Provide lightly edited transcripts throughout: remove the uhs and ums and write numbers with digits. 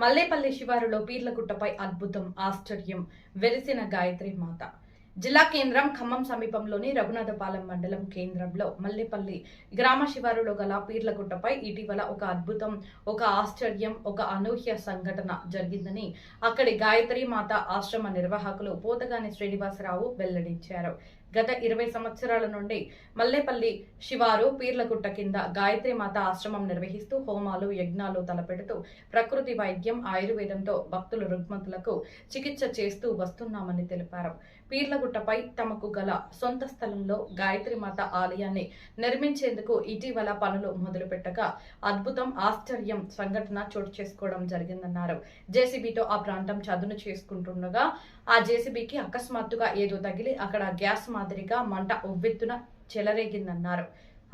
మల్లేపల్లి శివారులో పీర్లగుట్టపై అద్భుతం ఆశ్చర్యం వెలిసిన గాయత్రి మాత. జిల్లా కేంద్రం ఖమ్మం సమీపంలోని రఘునాథపాలెం మండలం కేంద్రంలో మల్లేపల్లి గ్రామ శివారులో గల పీర్లగుట్టపై ఇటీవల ఒక అద్భుతం, ఒక ఆశ్చర్యం, ఒక అనూహ్య సంఘటన జరిగిందని అక్కడి గాయత్రి మాత ఆశ్రమ నిర్వాహకులు పోతగాని శ్రీనివాసరావు వెల్లడించారు. గత 20 సంవత్సరాల నుండి మల్లేపల్లి శివారు పీర్లగుట్ట కింద గాయత్రి మాత ఆశ్రమం నిర్వహిస్తూ హోమాలు, యజ్ఞాలు తలపెడుతూ ప్రకృతి వైద్యం, ఆయుర్వేదంతో భక్తుల రుగ్మతులకు చికిత్స చేస్తూ వస్తున్నామని తెలిపారు. పీర్లగుట్టపై తమకు గల సొంత స్థలంలో గాయత్రి మాత ఆలయాన్ని నిర్మించేందుకు ఇటీవల పనులు మొదలుపెట్టగా అద్భుతం, ఆశ్చర్యం సంఘటన చోటు చేసుకోవడం జరిగిందన్నారు. జేసీబీతో ఆ ప్రాంతం చదును చేసుకుంటుండగా ఆ జేసీబీకి అకస్మాత్తుగా ఏదో తగిలి అక్కడ గ్యాస్ మాదిరిగా మంట ఉవ్వెత్తున చెలరేగిందన్నారు.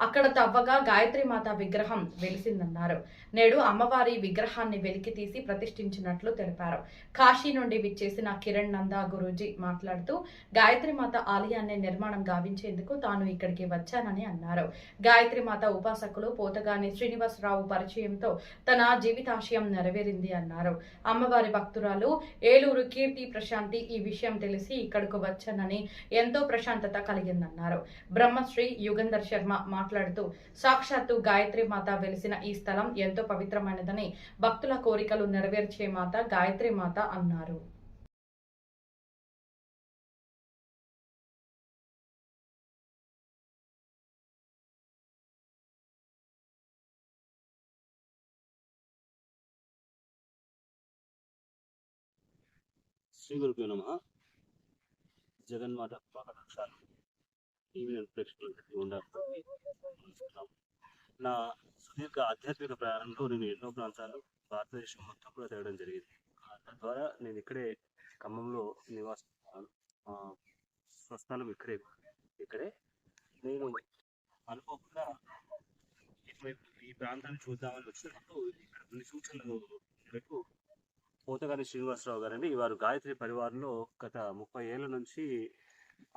అక్కడ తవ్వగా గాయత్రి మాత విగ్రహం వెలిసిందన్నారు. నేడు అమ్మవారి విగ్రహాన్ని వెలికి తీసి ప్రతిష్ఠించినట్లు తెలిపారు. కాశీ నుండి విచ్చేసిన కిరణ్ నందా గురూజీ మాట్లాడుతూ గాయత్రి మాత ఆలయాన్ని నిర్మాణం గావించేందుకు తాను ఇక్కడికి వచ్చానని అన్నారు. గాయత్రి మాత ఉపాసకులు పోతగాని శ్రీనివాసరావు పరిచయంతో తన జీవితాశయం నెరవేరింది అన్నారు. అమ్మవారి భక్తురాలు ఏలూరు కీర్తి ప్రశాంతి ఈ విషయం తెలిసి ఇక్కడకు వచ్చానని ఎంతో ప్రశాంతత కలిగిందన్నారు. బ్రహ్మశ్రీ యుగంధర్ శర్మ మాట్లాడుతూ సాక్షాత్తు గాయత్రి మాత వెలిసిన ఈ స్థలం ఎంతో పవిత్రమైనదని, భక్తుల కోరికలు నెరవేర్చే మాత గాయత్రి మాత అన్నారు. శ్రీ గురుభ్యో నమః. జగన్మాత పాపరక్షాలు టీవీ ప్రేక్షకులకు ఉండాలి. నా సుదీర్ఘ ఆధ్యాత్మిక ప్రయాణంలో నేను ఎన్నో ప్రాంతాలు భారతదేశం మొత్తం కూడా తిరగడం జరిగింది. తద్వారా నేను ఇక్కడే ఖమ్మంలో నివాసం, స్వస్థలం ఇక్కడే నేను అనుకోకుండా ఇటువైపు ఈ ప్రాంతాన్ని చూద్దామని వచ్చినప్పుడు ఇక్కడ కొన్ని సూచనలు రేపు పోతగాని శ్రీనివాసరావు గారండి. వారు గాయత్రి పరివారంలో గత 30 ఏళ్ల నుంచి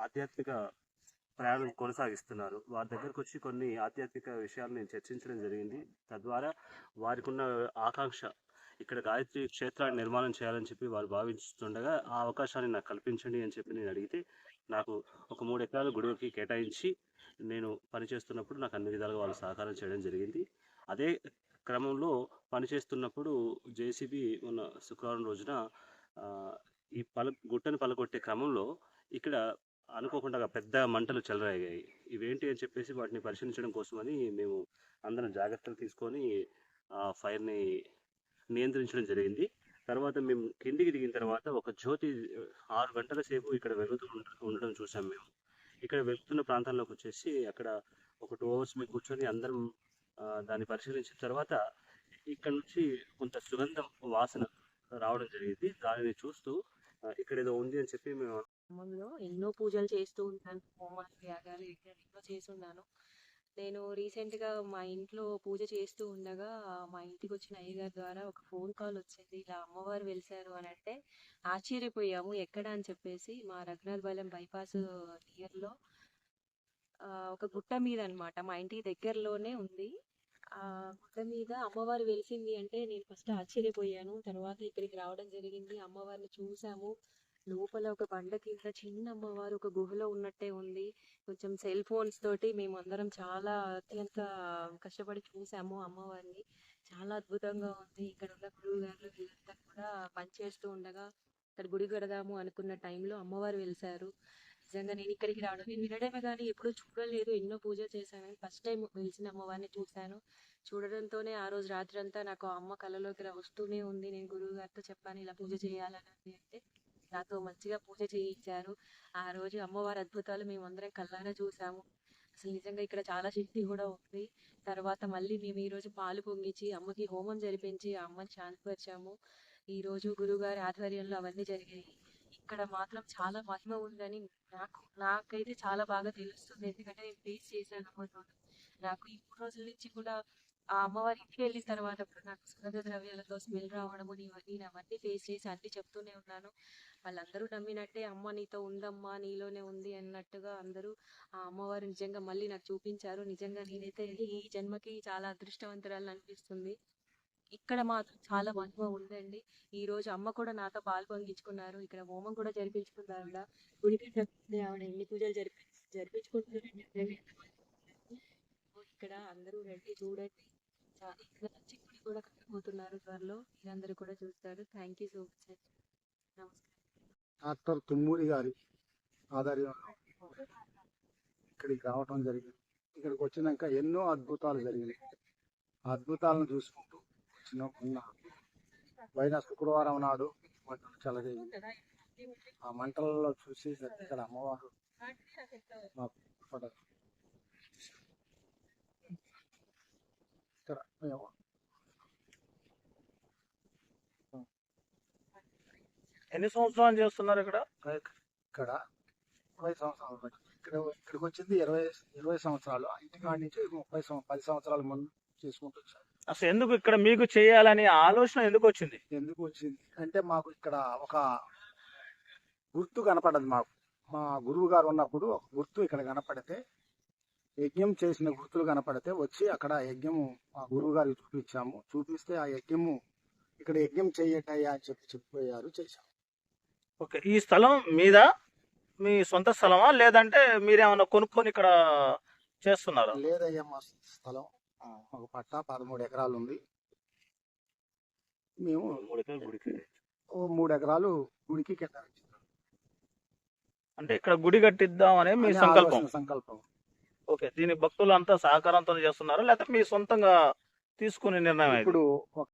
ఆధ్యాత్మిక ప్రయాణం కొనసాగిస్తున్నారు. వారి దగ్గరకు వచ్చి కొన్ని ఆధ్యాత్మిక విషయాలు నేను చర్చించడం జరిగింది. తద్వారా వారికి ఉన్న ఆకాంక్ష ఇక్కడ గాయత్రి క్షేత్రాన్ని నిర్మాణం చేయాలని చెప్పి వారు భావిస్తుండగా ఆ అవకాశాన్ని నాకు కల్పించండి అని చెప్పి నేను అడిగితే నాకు ఒక 3 ఎకరాల గుడికి కేటాయించి నేను పనిచేస్తున్నప్పుడు నాకు అన్ని విధాలుగా వాళ్ళు సహకారం చేయడం జరిగింది. అదే క్రమంలో పనిచేస్తున్నప్పుడు జేసీబీ ఉన్న శుక్రవారం రోజున ఈ గుట్టను పలగొట్టే క్రమంలో ఇక్కడ అనుకోకుండా పెద్ద మంటలు చెలరేగాయి. ఇవేంటి అని చెప్పేసి వాటిని పరిశీలించడం కోసమని మేము అందరం జాగ్రత్తలు తీసుకొని ఆ ఫైర్ని నియంత్రించడం జరిగింది. తర్వాత మేము కిందికి దిగిన తర్వాత ఒక జ్యోతి 6 గంటల సేపు ఇక్కడ వెలుగుతూ ఉండడం చూసాం మేము. ఇక్కడ వెలుగుతున్న ప్రాంతంలోకి వచ్చేసి అక్కడ ఒక 2 అవర్స్ మేము కూర్చొని అందరం దాన్ని పరిశీలించిన తర్వాత ఇక్కడ నుంచి కొంత సుగంధం వాసన రావడం జరిగింది. దానిని చూస్తూ ఇక్కడ ఏదో ఉంది అని చెప్పి మేము ఎన్నో పూజలు చేస్తూ ఉంటాను. హోమాలు, యాగాలు ఎన్నో చేస్తున్నాను. నేను రీసెంట్గా మా ఇంట్లో పూజ చేస్తూ ఉండగా మా ఇంటికి వచ్చిన అయ్యగారి ద్వారా ఒక ఫోన్ కాల్ వచ్చింది. ఇలా అమ్మవారు వెలిసారు అని అంటే ఆశ్చర్యపోయాము. ఎక్కడ అని చెప్పేసి మా రఘునాథపాలెం బైపాస్ నియర్లో ఒక గుట్ట మీద అనమాట. మా ఇంటికి దగ్గరలోనే ఉంది. ఆ గుట్ట మీద అమ్మవారు వెలిసింది అంటే నేను ఫస్ట్ ఆశ్చర్యపోయాను. తర్వాత ఇక్కడికి రావడం జరిగింది. అమ్మవారిని చూసాము. లోపల ఒక బండ కింద చిన్న అమ్మవారు ఒక గుహలో ఉన్నట్టే ఉంది. కొంచెం సెల్ ఫోన్స్ తోటి మేము అందరం చాలా అత్యంత కష్టపడి చూసాము అమ్మవారిని. చాలా అద్భుతంగా ఉంది. ఇక్కడ ఉన్న గురువు గారు వీళ్ళంతా కూడా పనిచేస్తూ ఉండగా ఇక్కడ గుడి కడదాము అనుకున్న టైంలో అమ్మవారు వెలిసారు. నిజంగా నేను ఇక్కడికి రావడం నేను వినడమే కానీ ఎప్పుడూ చూడలేదు. ఎన్నో పూజలు చేశాను. ఫస్ట్ టైం వెలిసిన అమ్మవారిని చూశాను. చూడడంతోనే ఆ రోజు రాత్రి అంతా నాకు ఆ అమ్మ కళలోకి వస్తూనే ఉంది. నేను గురువు గారితో చెప్పాను ఇలా పూజ చేయాలని అంటే నాతో మంచిగా పూజ చేయించారు. ఆ రోజు అమ్మవారి అద్భుతాలు మేమందరం కళ్ళారా చూసాము. అసలు నిజంగా ఇక్కడ చాలా శక్తి కూడా ఉంది. తర్వాత మళ్ళీ మేము ఈరోజు పాలు పొంగించి అమ్మకి హోమం జరిపించి ఆ అమ్మని శాంతిపరిచాము. ఈరోజు గురువుగారి ఆధ్వర్యంలో అవన్నీ జరిగాయి. ఇక్కడ మాత్రం చాలా మహిమ ఉందని నాకైతే చాలా బాగా తెలుస్తుంది. ఎందుకంటే నేను ఫేస్ చేశాను అమ్మతో. నాకు ఈ 3 రోజుల నుంచి కూడా ఆ అమ్మవారి ఇంటికి వెళ్ళిన తర్వాత కూడా నాకు సుగంధ ద్రవ్యాలతో స్మెల్ రావడము నేను అవన్నీ ఫేస్ చేసి అన్ని చెప్తూనే ఉన్నాను. వాళ్ళందరూ నమ్మినట్టే అమ్మ నీతో ఉందమ్మా, నీలోనే ఉంది అన్నట్టుగా అందరూ ఆ అమ్మవారు నిజంగా మళ్ళీ నాకు చూపించారు. నిజంగా నేనైతే ఈ జన్మకి చాలా అదృష్టవంతురాలు అనిపిస్తుంది. ఇక్కడ మాత్రం చాలా మహిమ ఉందండి. ఈ రోజు అమ్మ కూడా నాతో పాలు పొంగించుకున్నారు. ఇక్కడ హోమం కూడా జరిపించుకున్నారంట. గుడికి చెప్తే ఆవిడ ఎన్ని పూజలు జరిపించుకుంటున్నారంటే ఇక్కడ అందరూ రండి చూడండి. ఇక్కడ చిక్కుడు కూడా కట్టబోతున్నారు త్వరలో. మీరందరూ కూడా చూస్తారు. థ్యాంక్ యూ సో మచ్ అండి. నమస్కారం. డాక్టర్ తుమ్మూరి గారి ఆధ్వర్యంలో ఇక్కడికి రావటం జరిగింది. ఇక్కడికి వచ్చినాక ఎన్నో అద్భుతాలు జరిగినాయి. ఆ అద్భుతాలను చూసుకుంటూ వచ్చిన పోయిన శుక్రవారం నాడు మంటలు చెలరేగింది. ఆ మంటలలో చూసి ఇక్కడ అమ్మవారు మాకు పడదు. ఇక్కడ మేము ఎన్ని సంవత్సరాలు చేస్తున్నారు ఇక్కడ? ఇక్కడ 20 సంవత్సరాలు బట్టి ఇక్కడికి వచ్చింది 20 సంవత్సరాలు. ఇంటికాడి నుంచి 10 సంవత్సరాల ముందు చేసుకుంటూ వచ్చాను. అసలు ఎందుకు ఇక్కడ మీకు చేయాలని ఆలోచన ఎందుకు వచ్చింది? ఎందుకు వచ్చింది అంటే మాకు ఇక్కడ ఒక గుర్తు కనపడదు. మాకు మా గురువు గారు ఉన్నప్పుడు ఒక గుర్తు ఇక్కడ కనపడితే, యజ్ఞం చేసిన గుర్తులు కనపడితే వచ్చి అక్కడ యజ్ఞము మా గురువు గారికి చూపించాము. చూపిస్తే ఆ యజ్ఞము ఇక్కడ యజ్ఞం చెయ్యటయ్యా అని చెప్పిపోయారు. చేశాము. ఓకే, ఈ స్థలం మీద మీ సొంత స్థలమా లేదంటే మీరేమన్నా కొనుక్కొని ఇక్కడ చేస్తున్నారా? లేదయ్యా, మా స్థలం ఒక పట్టా 13 ఎకరాలు ఉంది. మేము 3 ఎకరాలు గుడికి 3 ఎకరాలు గుడికి కేటాయించాం. అంటే ఇక్కడ గుడి కట్టిద్దాం అనే మీ అనే సంకల్పం. ఆలోచన, సంకల్పం. ఓకే, దీని భక్తులు అంతా సహకారంతో చేస్తున్నారా లేకపోతే మీ సొంతంగా తీసుకునే నిర్ణయం ఇది? ఇప్పుడు ఒక